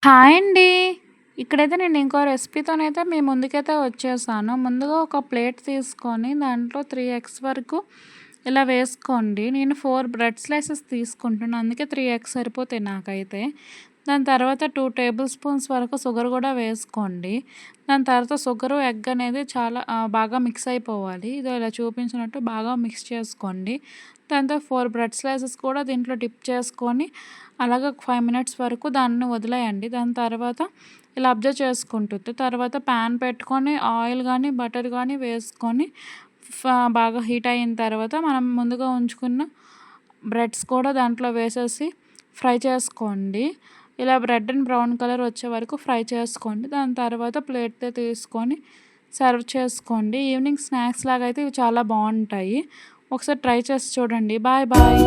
Hi అండి. ఇక్కడైతే నేను ఇంకో రెసిపీతోనైతే మీ ముందుకైతే వచ్చేసాను. ముందుగా ఒక ప్లేట్ తీసుకొని దాంట్లో 3 ఎగ్స్ వరకు ఇలా వేసుకోండి. నేను 4 బ్రెడ్ స్లైసెస్ తీసుకుంటున్నాను. అందుకే 3 ఎగ్స్ సరిపోతాయి నాకైతే. దాని తర్వాత 2 టేబుల్ స్పూన్స్ వరకు షుగర్ కూడా వేసుకోండి. దాని తర్వాత షుగరు, ఎగ్ అనేది చాలా బాగా మిక్స్ అయిపోవాలి. ఇదో ఇలా చూపించినట్టు బాగా మిక్స్ చేసుకోండి. దాంతో 4 బ్రెడ్ స్లైసెస్ కూడా దీంట్లో డిప్ చేసుకొని అలాగే ఒక 5 మినిట్స్ వరకు దాన్ని వదిలేయండి. దాని తర్వాత ఇలా అబ్జర్వ్ చేసుకుంటుంది. తర్వాత ప్యాన్ పెట్టుకొని ఆయిల్ గానీ, బటర్ గానీ వేసుకొని బాగా హీట్ అయిన తర్వాత మనం ముందుగా ఉంచుకున్న బ్రెడ్స్ కూడా దాంట్లో వేసేసి ఫ్రై చేసుకోండి. ఇలా రెడ్ అండ్ బ్రౌన్ కలర్ వచ్చే వరకు ఫ్రై చేసుకోండి. దాని తర్వాత ప్లేట్‌లో తీసుకొని సర్వ్ చేసుకోండి. ఈవినింగ్ స్నాక్స్ లాగా అయితే ఇవి చాలా బావుంటాయి. ఒకసారి ట్రై చేసి చూడండి. Bye bye.